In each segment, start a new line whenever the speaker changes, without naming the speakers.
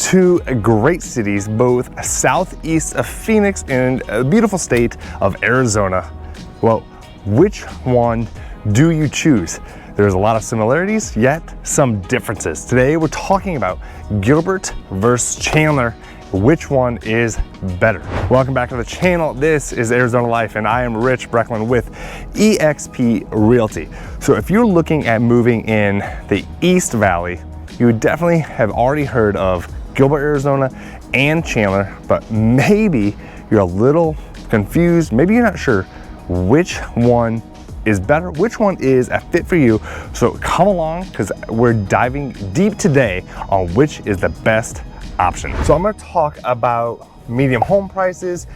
two great cities, both southeast of Phoenix in a beautiful state of Arizona. Well, which one do you choose? There's a lot of similarities, yet some differences. Today we're talking about Gilbert versus Chandler. Which one is better? Welcome back to the channel. This is Arizona Life and I am Rich Brecklin with eXp Realty. So if you're looking at moving in the East Valley, you would definitely have already heard of Gilbert, Arizona and Chandler, but maybe you're a little confused. Maybe you're not sure which one is better, which one is a fit for you. So come along because we're diving deep today on which is the best option. So I'm going to talk about medium home prices,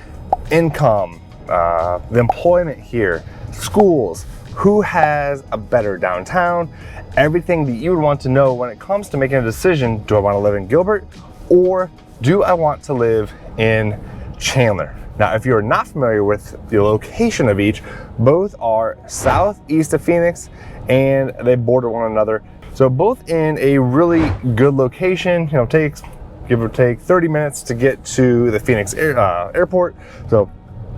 income, the employment here, schools, who has a better downtown, everything that you would want to know when it comes to making a decision. Do I want to live in Gilbert or do I want to live in Chandler? Now, if you're not familiar with the location of each, both are southeast of Phoenix and they border one another. So both in a really good location, takes give or take 30 minutes to get to the Phoenix airport. So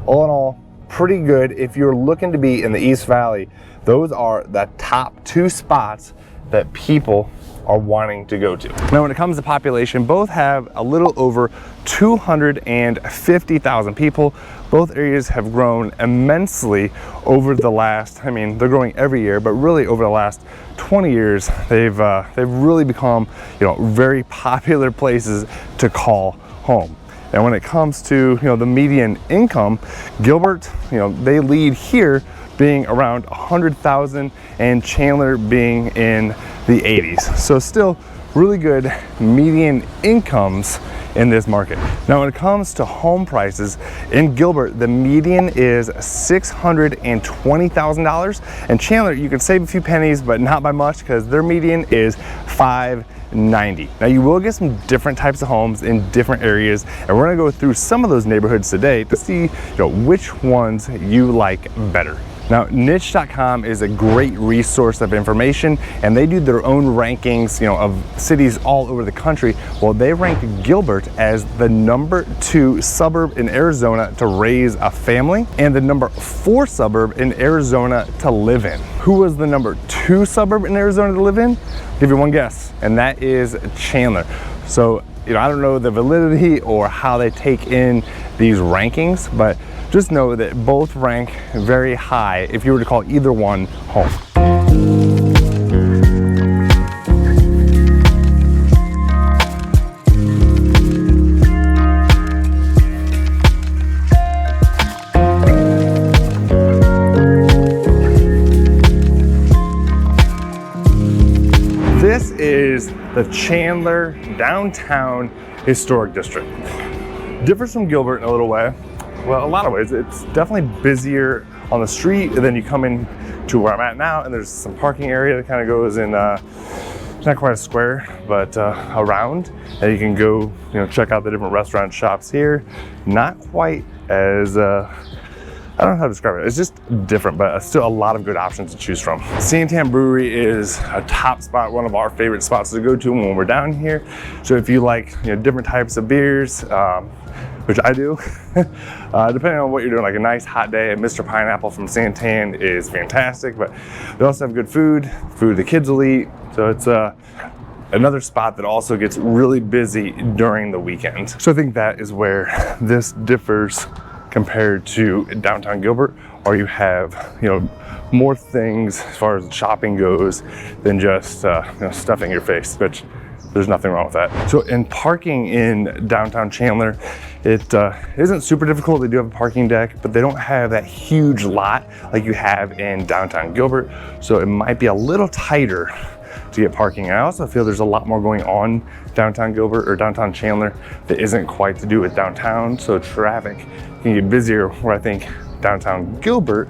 all in all, pretty good. If you're looking to be in the East Valley, those are the top two spots that people are wanting to go to. Now, when it comes to population, both have a little over 250,000 people. Both areas have grown immensely over the last, they're growing every year, but really over the last 20 years, they've really become, very popular places to call home. And when it comes to, the median income, Gilbert, they lead here being around 100,000 and Chandler being in the 80s. So still really good median incomes in this market. Now, when it comes to home prices in Gilbert, the median is $620,000, and Chandler, you can save a few pennies, but not by much because their median is $590,000. Now, you will get some different types of homes in different areas, and we're gonna go through some of those neighborhoods today to see which ones you like better. Now, niche.com is a great resource of information, and they do their own rankings, of cities all over the country. Well, they rank Gilbert as the #2 suburb in Arizona to raise a family and the #4 suburb in Arizona to live in. Who was the #2 suburb in Arizona to live in? I'll give you one guess, and that is Chandler. So, I don't know the validity or how they take in these rankings, but just know that both rank very high if you were to call either one home. This is the Chandler Downtown Historic District. Differs from Gilbert in a little way. Well, a lot of ways. It's definitely busier on the street, and then you come in to where I'm at now, and there's some parking area that kind of goes in, it's not quite a square, but around, and you can go, check out the different restaurant shops here. Not quite as, I don't know how to describe it. It's just different, but still a lot of good options to choose from. Santan Brewery is a top spot, one of our favorite spots to go to when we're down here. So if you like, different types of beers, which I do, depending on what you're doing, like a nice hot day, Mr. Pineapple from Santan is fantastic, but they also have good food the kids will eat. So it's another spot that also gets really busy during the weekend. So I think that is where this differs compared to downtown Gilbert, or you have, more things as far as shopping goes than just stuffing your face, which there's nothing wrong with that. So in parking in downtown Chandler, it isn't super difficult. They do have a parking deck, but they don't have that huge lot like you have in downtown Gilbert. So it might be a little tighter to get parking. I also feel there's a lot more going on downtown Gilbert or downtown Chandler that isn't quite to do with downtown. So traffic can get busier, where I think downtown Gilbert,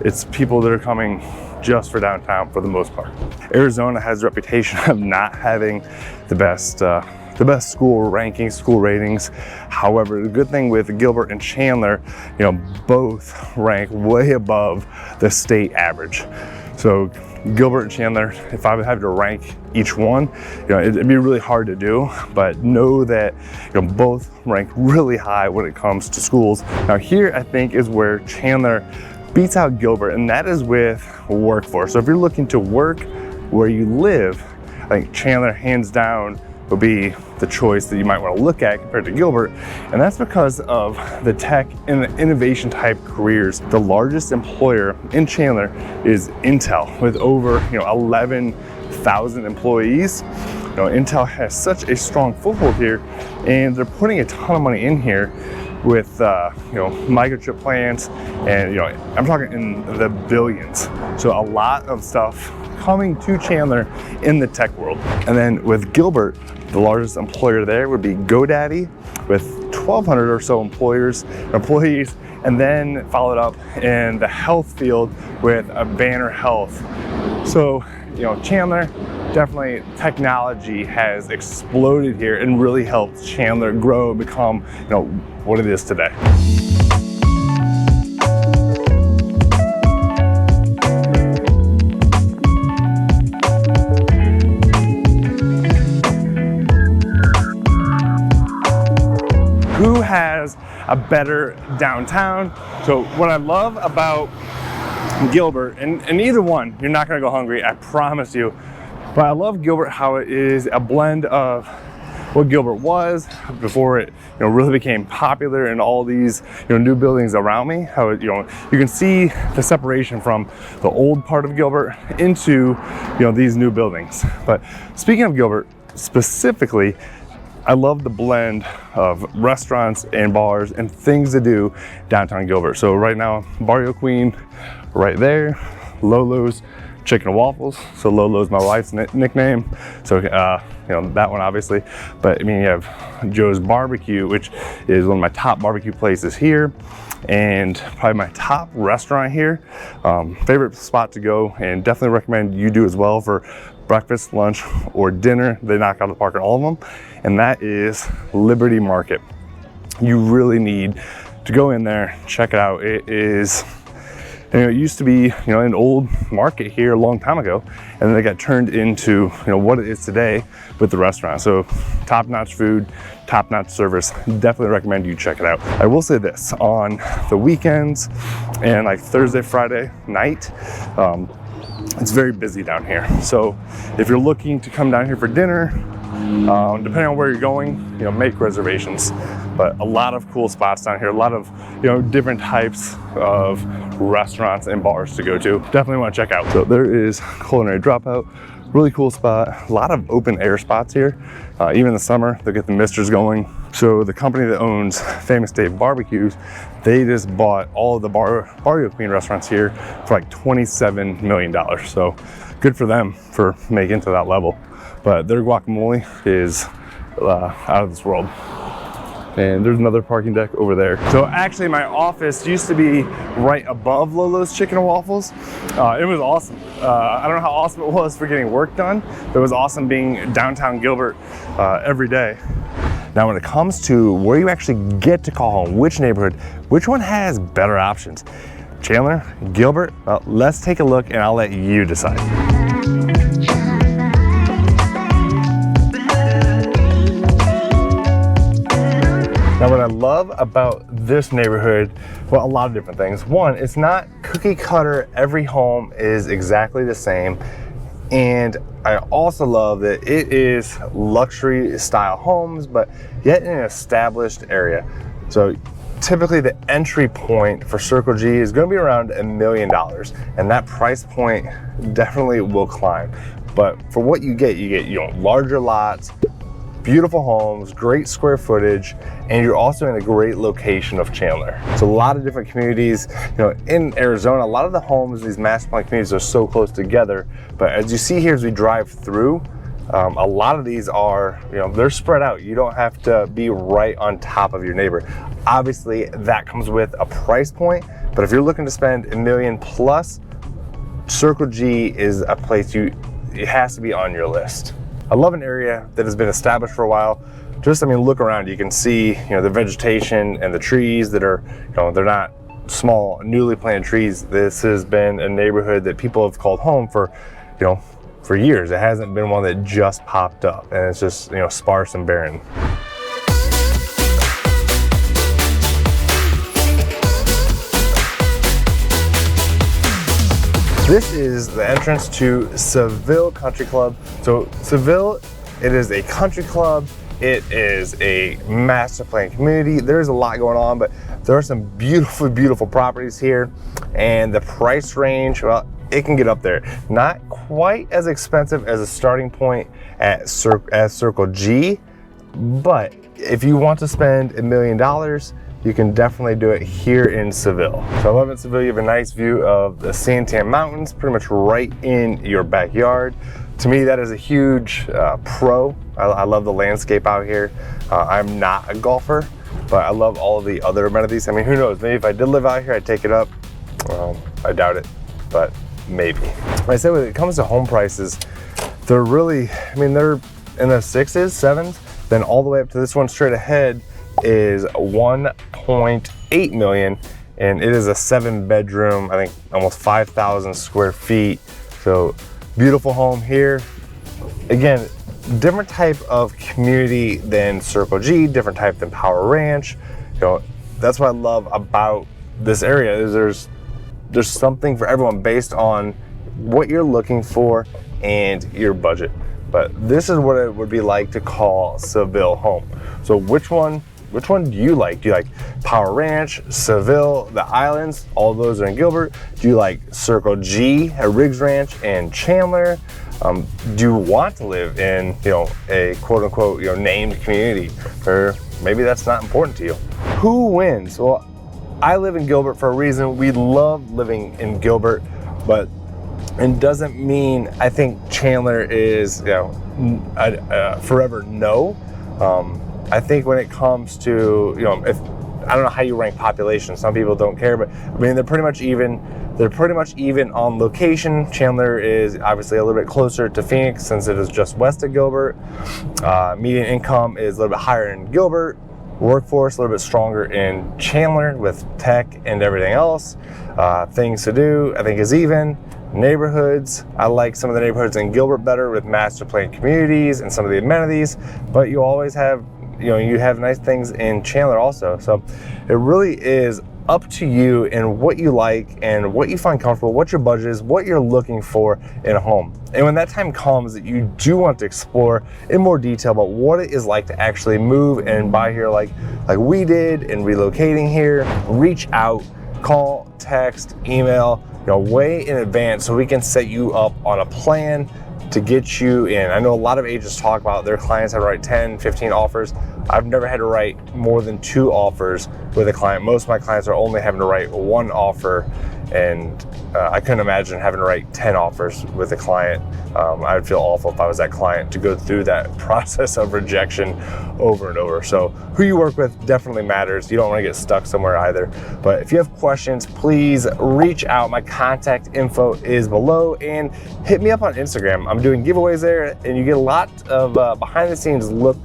it's people that are coming just for downtown for the most part. Arizona has a reputation of not having the best school rankings, school ratings. However, the good thing with Gilbert and Chandler, both rank way above the state average. So Gilbert and Chandler, if I would have to rank each one, it'd be really hard to do, but know that both rank really high when it comes to schools. Now here, I think, is where Chandler beats out Gilbert, and that is with workforce. So if you're looking to work where you live, I think Chandler hands down would be the choice that you might want to look at compared to Gilbert. And that's because of the tech and the innovation type careers. The largest employer in Chandler is Intel with over 11,000 employees. Intel has such a strong foothold here, and they're putting a ton of money in here with microchip plants, and I'm talking in the billions. So a lot of stuff coming to Chandler in the tech world. And then with Gilbert, the largest employer there would be GoDaddy with 1,200 or so employees, and then followed up in the health field with a Banner Health. So Chandler, definitely technology has exploded here and really helped Chandler grow and become what it is today. Who has a better downtown? So what I love about Gilbert, and either one, you're not gonna go hungry, I promise you. But I love Gilbert how it is a blend of what Gilbert was before it really became popular, and all these new buildings around me. How it, you can see the separation from the old part of Gilbert into these new buildings. But speaking of Gilbert specifically, I love the blend of restaurants and bars and things to do downtown Gilbert. So right now, Barrio Queen right there, Lolo's Chicken and Waffles. So Lolo's my wife's nickname. So that one obviously. But I mean, you have Joe's Barbecue, which is one of my top barbecue places here, and probably my top restaurant here. Favorite spot to go, and definitely recommend you do as well for breakfast, lunch, or dinner. They knock out of the park on all of them, and that is Liberty Market. You really need to go in there, check it out. It is, it used to be an old market here a long time ago, and then they got turned into what it is today with the restaurant. So top-notch food, top-notch service. Definitely recommend you check it out. I will say this, on the weekends and like Thursday, Friday night, it's very busy down here. So if you're looking to come down here for dinner, depending on where you're going, make reservations. But a lot of cool spots down here, a lot of different types of restaurants and bars to go to. Definitely want to check out. So there is Culinary Dropout, really cool spot. A lot of open air spots here. Even in the summer, they'll get the misters going. So the company that owns Famous Dave Barbecues, they just bought all of the Barrio Queen restaurants here for like $27 million. So good for them for making it to that level. But their guacamole is out of this world. And there's another parking deck over there. So actually my office used to be right above Lolo's Chicken and Waffles. It was awesome. I don't know how awesome it was for getting work done, but it was awesome being downtown Gilbert every day. Now when it comes to where you actually get to call home, which neighborhood, which one has better options? Chandler, Gilbert? Well, let's take a look and I'll let you decide. Now what I love about this neighborhood, well, a lot of different things. One, it's not cookie cutter, every home is exactly the same. And I also love that it is luxury style homes, but yet in an established area. So typically the entry point for Circle G is going to be around $1 million, and that price point definitely will climb. But for what you get larger lots, beautiful homes, great square footage, and you're also in a great location of Chandler. So a lot of different communities, in Arizona, a lot of the homes, these master plan communities are so close together. But as you see here, as we drive through, a lot of these are, they're spread out. You don't have to be right on top of your neighbor. Obviously, that comes with a price point, but if you're looking to spend $1 million plus, Circle G is a place it has to be on your list. I love an area that has been established for a while. Just, look around, you can see, the vegetation and the trees that are, they're not small, newly planted trees. This has been a neighborhood that people have called home for for years. It hasn't been one that just popped up, and it's just, sparse and barren. This is the entrance to Seville Country Club. So Seville, it is a country club. It is a master plan community. There's a lot going on, but there are some beautiful, beautiful properties here. And the price range, well, it can get up there. Not quite as expensive as a starting point at Circle G, but if you want to spend $1 million, you can definitely do it here in Seville. So I love in Seville, you have a nice view of the Santan Mountains, pretty much right in your backyard. To me, that is a huge pro. I love the landscape out here. I'm not a golfer, but I love all of the other amenities. I mean, who knows? Maybe if I did live out here, I'd take it up. I doubt it, but maybe. Like I said, when it comes to home prices, they're really, they're in the 6s, 7s, then all the way up to this one straight ahead is 1.8 million, and it is a 7-bedroom, I think almost 5,000 square feet. So beautiful home here. Again, different type of community than Circle G, different type than Power Ranch. That's what I love about this area, is there's something for everyone based on what you're looking for and your budget. But this is what it would be like to call Seville home. So which one do you like? Do you like Power Ranch, Seville, the islands? All of those are in Gilbert. Do you like Circle G at Riggs Ranch and Chandler? Do you want to live in, a quote unquote, named community? Or maybe that's not important to you. Who wins? Well, I live in Gilbert for a reason. We love living in Gilbert, but it doesn't mean I think Chandler is, a forever no. I think when it comes to, if I don't know how you rank population, some people don't care, but they're pretty much even. They're pretty much even on location. Chandler is obviously a little bit closer to Phoenix since it is just west of Gilbert. Median income is a little bit higher in Gilbert. Workforce a little bit stronger in Chandler with tech and everything else. Things to do, I think, is even. Neighborhoods, I like some of the neighborhoods in Gilbert better with master plan communities and some of the amenities, but you always have, you have nice things in Chandler also. So it really is up to you and what you like and what you find comfortable, what your budget is, what you're looking for in a home. And when that time comes that you do want to explore in more detail about what it is like to actually move and buy here like we did and relocating here, reach out, call, text, email, way in advance so we can set you up on a plan to get you in. I know a lot of agents talk about their clients have to write 10, 15 offers. I've never had to write more than 2 offers with a client. Most of my clients are only having to write 1 offer, and I couldn't imagine having to write 10 offers with a client. I would feel awful if I was that client to go through that process of rejection over and over. So who you work with definitely matters. You don't want to get stuck somewhere either. But if you have questions, please reach out. My contact info is below, and hit me up on Instagram. I'm doing giveaways there, and you get a lot of behind the scenes look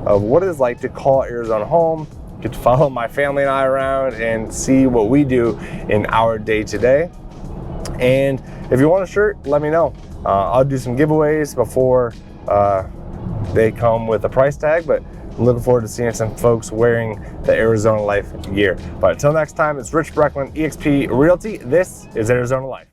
of what it is like to call Arizona home. You get to follow my family and I around and see what we do in our day-to-day. And if you want a shirt, let me know. I'll do some giveaways before they come with a price tag, but I'm looking forward to seeing some folks wearing the Arizona Life gear. But until next time, it's Rich Brecklin, eXp Realty. This is Arizona Life.